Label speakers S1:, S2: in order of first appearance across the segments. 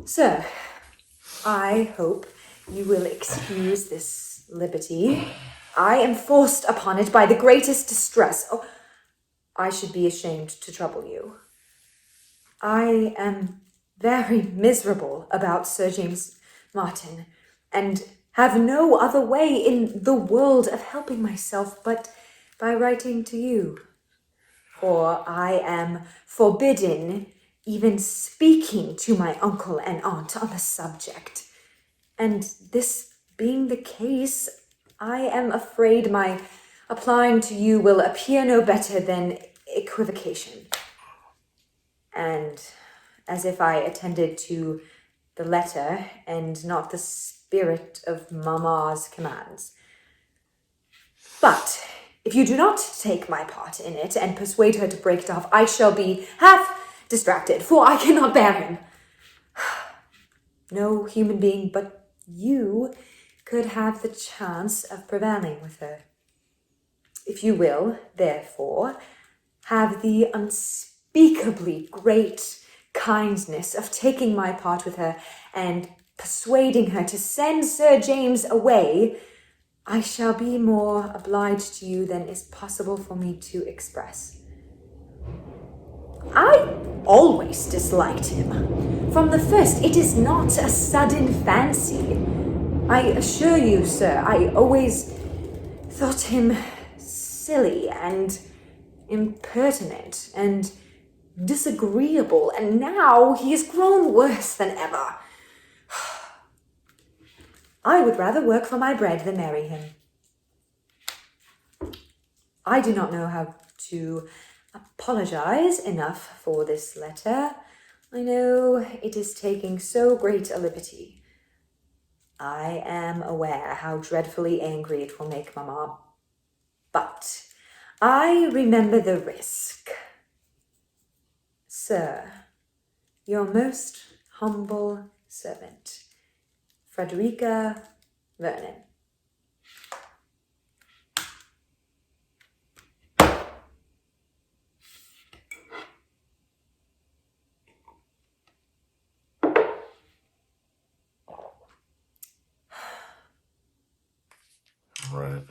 S1: Sir, I hope you will excuse this liberty. I am forced upon it by the greatest distress. Oh, I should be ashamed to trouble you. I am very miserable about Sir James Martin, and have no other way in the world of helping myself but by writing to you. For I am forbidden even speaking to my uncle and aunt on the subject. And this being the case, I am afraid my applying to you will appear no better than equivocation. And as if I attended to the letter and not the spirit of Mamma's commands. But if you do not take my part in it and persuade her to break it off, I shall be half distracted, for I cannot bear him. No human being but you could have the chance of prevailing with her. If you will, therefore, have the unspeakably great kindness of taking my part with her and persuading her to send Sir James away, I shall be more obliged to you than is possible for me to express. I always disliked him. From the first, it is not a sudden fancy. I assure you, sir, I always thought him silly and impertinent and disagreeable, and now he has grown worse than ever. I would rather work for my bread than marry him. I do not know how to apologize enough for this letter. I know it is taking so great a liberty. I am aware how dreadfully angry it will make Mamma, but I remember the risk. Sir, your most humble servant, Frederica Vernon.
S2: Right.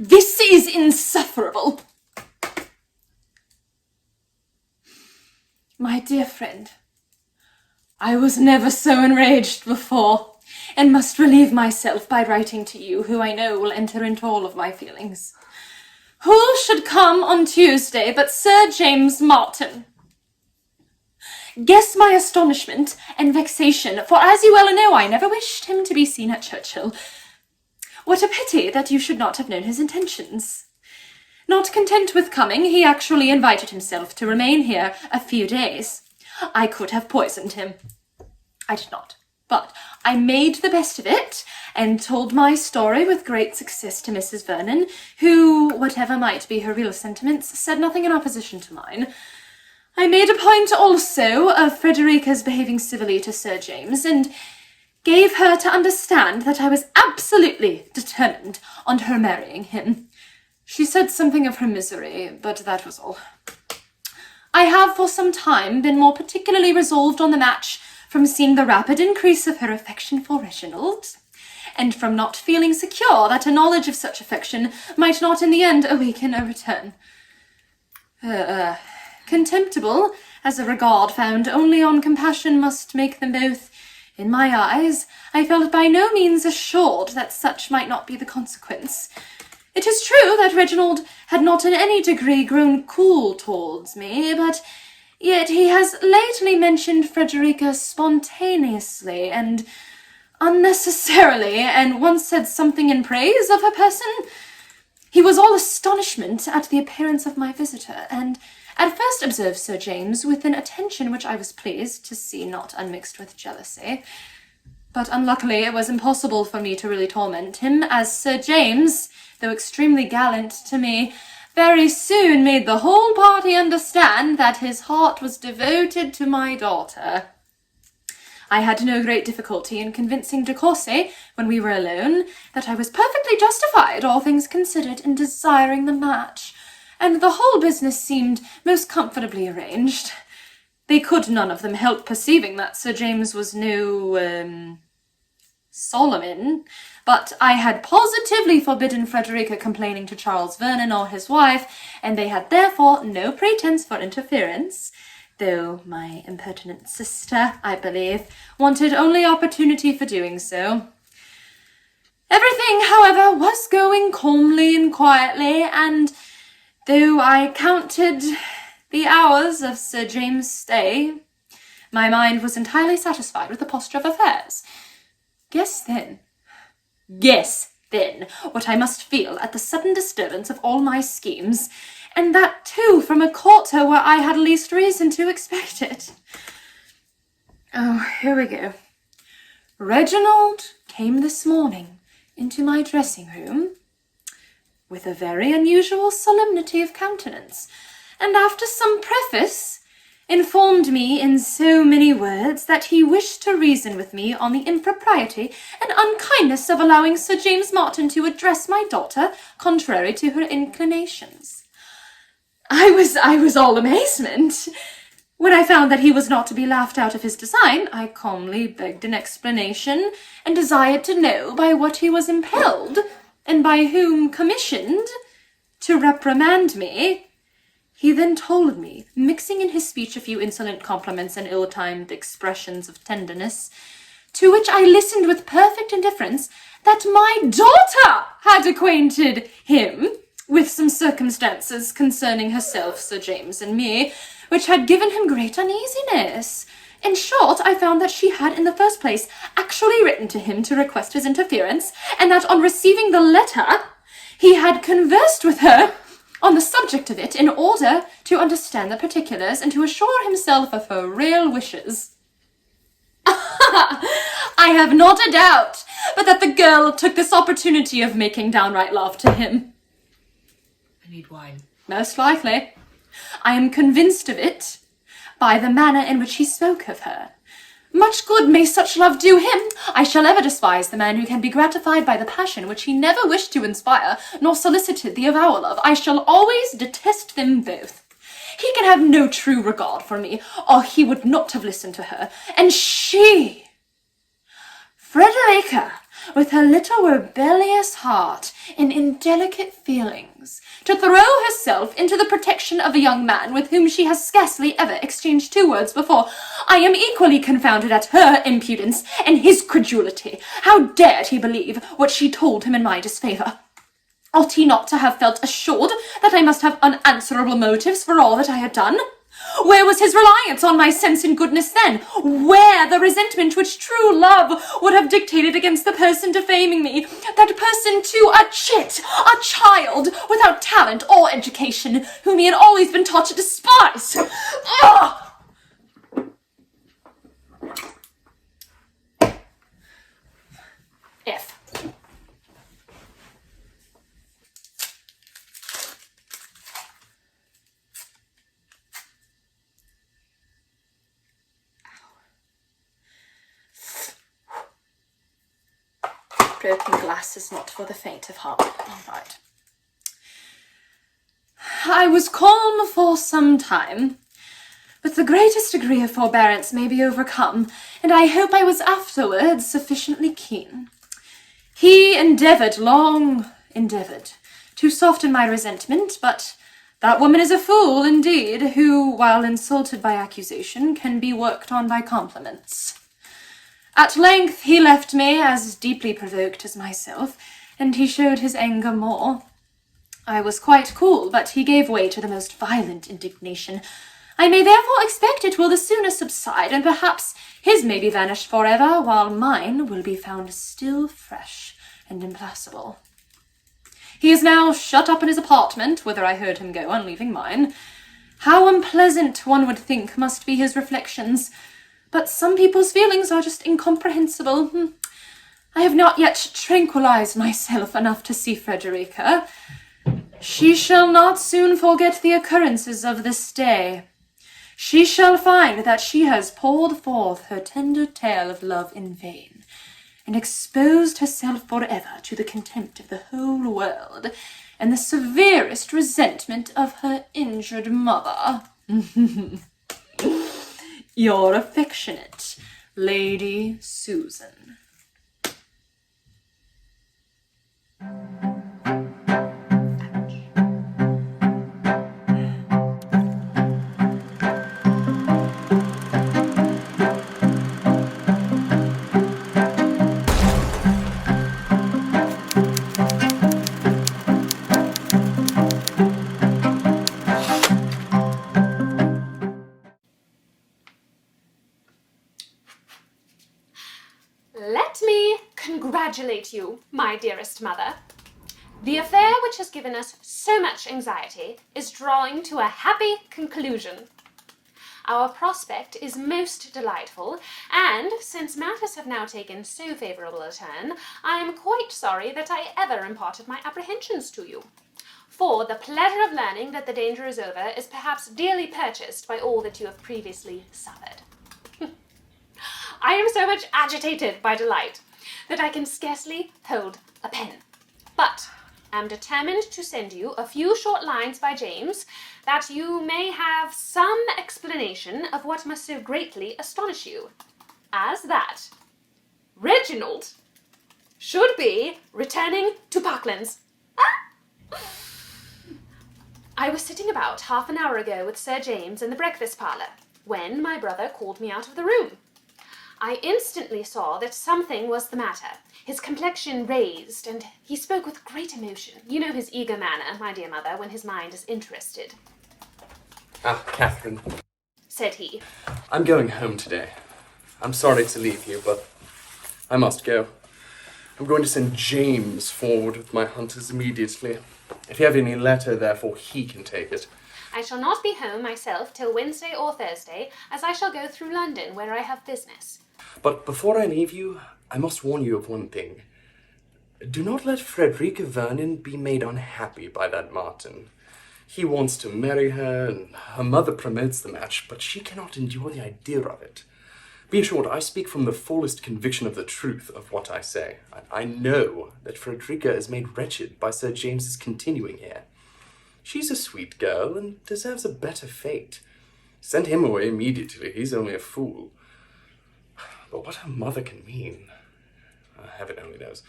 S3: This is insufferable. My dear friend, I was never so enraged before, and must relieve myself by writing to you, who I know will enter into all of my feelings. Who should come on Tuesday but Sir James Martin? Guess my astonishment and vexation, for as you well know, I never wished him to be seen at Churchill. What a pity that you should not have known his intentions. Not content with coming, he actually invited himself to remain here a few days. I could have poisoned him. I did not, but I made the best of it, and told my story with great success to Mrs. Vernon, who, whatever might be her real sentiments, said nothing in opposition to mine. I made a point also of Frederica's behaving civilly to Sir James, and gave her to understand that I was absolutely determined on her marrying him. She said something of her misery, but that was all. I have for some time been more particularly resolved on the match from seeing the rapid increase of her affection for Reginald, and from not feeling secure that a knowledge of such affection might not in the end awaken a return. Contemptible, as a regard found only on compassion must make them both. In my eyes, I felt by no means assured that such might not be the consequence. It is true that Reginald had not in any degree grown cool towards me, but yet he has lately mentioned Frederica spontaneously and unnecessarily, and once said something in praise of her person. He was all astonishment at the appearance of my visitor, and at first observed Sir James with an attention which I was pleased to see not unmixed with jealousy. But unluckily it was impossible for me to really torment him, as Sir James, though extremely gallant to me, very soon made the whole party understand that his heart was devoted to my daughter. I had no great difficulty in convincing de Courcy, when we were alone, that I was perfectly justified, all things considered, in desiring the match, and the whole business seemed most comfortably arranged. They could none of them help perceiving that Sir James was no, Solomon, but I had positively forbidden Frederica complaining to Charles Vernon or his wife, and they had therefore no pretence for interference, though my impertinent sister, I believe, wanted only opportunity for doing so. Everything, however, was going calmly and quietly, and though I counted the hours of Sir James' stay, my mind was entirely satisfied with the posture of affairs. Guess then what I must feel at the sudden disturbance of all my schemes, and that too from a quarter where I had least reason to expect it. Oh, here we go. Reginald came this morning into my dressing-room with a very unusual solemnity of countenance, and after some preface, informed me in so many words that he wished to reason with me on the impropriety and unkindness of allowing Sir James Martin to address my daughter contrary to her inclinations. I was all amazement. When I found that he was not to be laughed out of his design, I calmly begged an explanation, and desired to know by what he was impelled, and by whom commissioned, to reprimand me. He then told me, mixing in his speech a few insolent compliments and ill-timed expressions of tenderness, to which I listened with perfect indifference, that my daughter had acquainted him with some circumstances concerning herself, Sir James, and me, which had given him great uneasiness. In short, I found that she had in the first place actually written to him to request his interference, and that on receiving the letter, he had conversed with her on the subject of it in order to understand the particulars and to assure himself of her real wishes. I have not a doubt but that the girl took this opportunity of making downright love to him.
S2: I need wine.
S3: Most likely. I am convinced of it by the manner in which he spoke of her. Much good may such love do him. I shall ever despise the man who can be gratified by the passion which he never wished to inspire, nor solicited the avowal of. I shall always detest them both. He can have no true regard for me, or he would not have listened to her. And she, Frederica, with her little rebellious heart and indelicate feelings, to throw herself into the protection of a young man with whom she has scarcely ever exchanged two words before. I am equally confounded at her impudence and his credulity. How dared he believe what she told him in my disfavour? Ought he not to have felt assured that I must have unanswerable motives for all that I had done? Where was his reliance on my sense and goodness then? Where the resentment which true love would have dictated against the person defaming me? That person too, a chit, a child, without talent or education, whom he had always been taught to despise. Ugh! F. Broken glass is not for the faint of heart. All right. I was calm for some time, but the greatest degree of forbearance may be overcome, and I hope I was afterwards sufficiently keen. He long endeavoured, to soften my resentment, but that woman is a fool indeed, who, while insulted by accusation, can be worked on by compliments. At length he left me as deeply provoked as myself, and he showed his anger more. I was quite cool, but he gave way to the most violent indignation. I may therefore expect it will the sooner subside, and perhaps his may be vanished forever, while mine will be found still fresh and implacable. He is now shut up in his apartment, whither I heard him go on leaving mine. How unpleasant, one would think, must be his reflections. But some people's feelings are just incomprehensible. I have not yet tranquilized myself enough to see Frederica. She shall not soon forget the occurrences of this day. She shall find that she has poured forth her tender tale of love in vain, and exposed herself for ever to the contempt of the whole world, and the severest resentment of her injured mother. Your affectionate Lady Susan.
S4: Let me congratulate you, my dearest mother. The affair which has given us so much anxiety is drawing to a happy conclusion. Our prospect is most delightful, and since matters have now taken so favourable a turn, I am quite sorry that I ever imparted my apprehensions to you. For the pleasure of learning that the danger is over is perhaps dearly purchased by all that you have previously suffered. I am so much agitated by delight that I can scarcely hold a pen, but am determined to send you a few short lines by James, that you may have some explanation of what must so greatly astonish you, as that Reginald should be returning to Parklands. I was sitting about half an hour ago with Sir James in the breakfast parlour, when my brother called me out of the room. I instantly saw that something was the matter. His complexion raised, and he spoke with great emotion. You know his eager manner, my dear mother, when his mind is interested.
S5: Ah, Catherine,
S4: Said he.
S5: I'm going home today. I'm sorry to leave you, but I must go. I'm going to send James forward with my hunters immediately. If you have any letter, therefore, he can take it.
S4: I shall not be home myself till Wednesday or Thursday, as I shall go through London, where I have business.
S5: But before I leave you, I must warn you of one thing. Do not let Frederica Vernon be made unhappy by that Martin. He wants to marry her, and her mother promotes the match, but she cannot endure the idea of it. Be assured, I speak from the fullest conviction of the truth of what I say. I know that Frederica is made wretched by Sir James's continuing here. She's a sweet girl, and deserves a better fate. Send him away immediately, he's only a fool. But what her mother can mean, heaven only knows.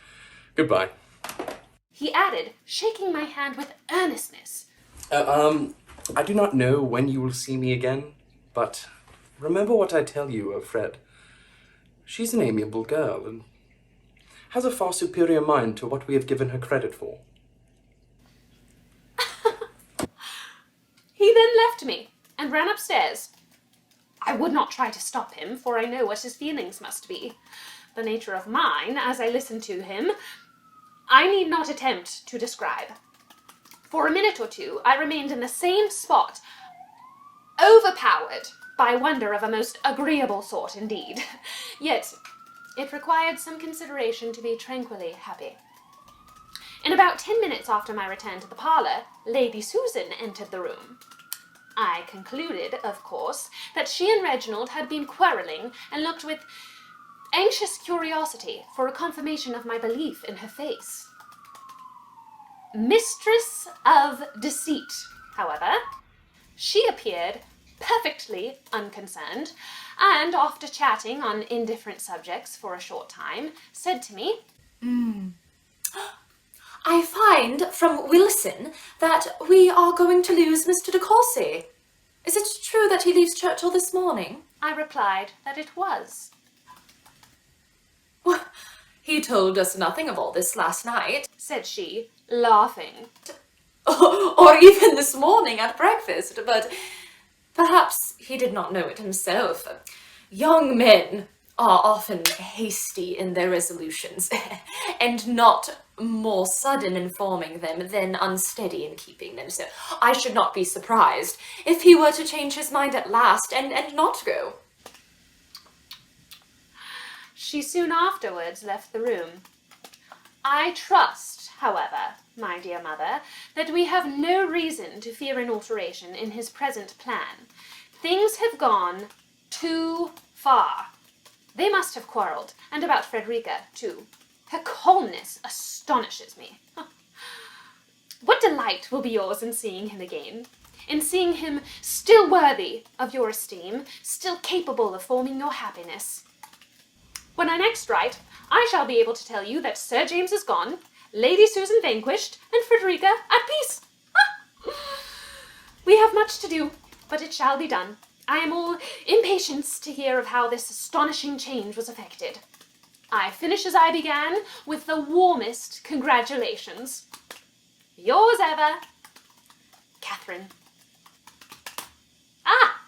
S5: Goodbye.
S4: He added, shaking my hand with earnestness.
S5: I do not know when you will see me again, but remember what I tell you of Fred. She's an amiable girl, and has a far superior mind to what we have given her credit for.
S4: He then left me, and ran upstairs. I would not try to stop him, for I know what his feelings must be. The nature of mine, as I listened to him, I need not attempt to describe. For a minute or two, I remained in the same spot, overpowered by wonder of a most agreeable sort indeed. Yet it required some consideration to be tranquilly happy. In about 10 minutes after my return to the parlour, Lady Susan entered the room. I concluded, of course, that she and Reginald had been quarrelling, and looked with anxious curiosity for a confirmation of my belief in her face. Mistress of deceit, however, she appeared perfectly unconcerned, and after chatting on indifferent subjects for a short time, said to me,
S3: I find from Wilson that we are going to lose Mr. de Courcy. Is it true that he leaves Churchill this morning?
S4: I replied that it was.
S3: Well, he told us nothing of all this last night,
S4: Said she, laughing.
S3: or even this morning at breakfast, but perhaps he did not know it himself. Young men are often hasty in their resolutions, and not more sudden in forming them than unsteady in keeping them. So I should not be surprised if he were to change his mind at last and not go.
S4: She soon afterwards left the room. I trust, however, my dear mother, that we have no reason to fear an alteration in his present plan. Things have gone too far. They must have quarrelled, and about Frederica, too. Her calmness astonishes me. What delight will be yours in seeing him again, in seeing him still worthy of your esteem, still capable of forming your happiness. When I next write, I shall be able to tell you that Sir James is gone, Lady Susan vanquished, and Frederica at peace. We have much to do, but it shall be done. I am all impatience to hear of how this astonishing change was effected. I finish as I began, with the warmest congratulations. Yours ever, Catherine. Ah!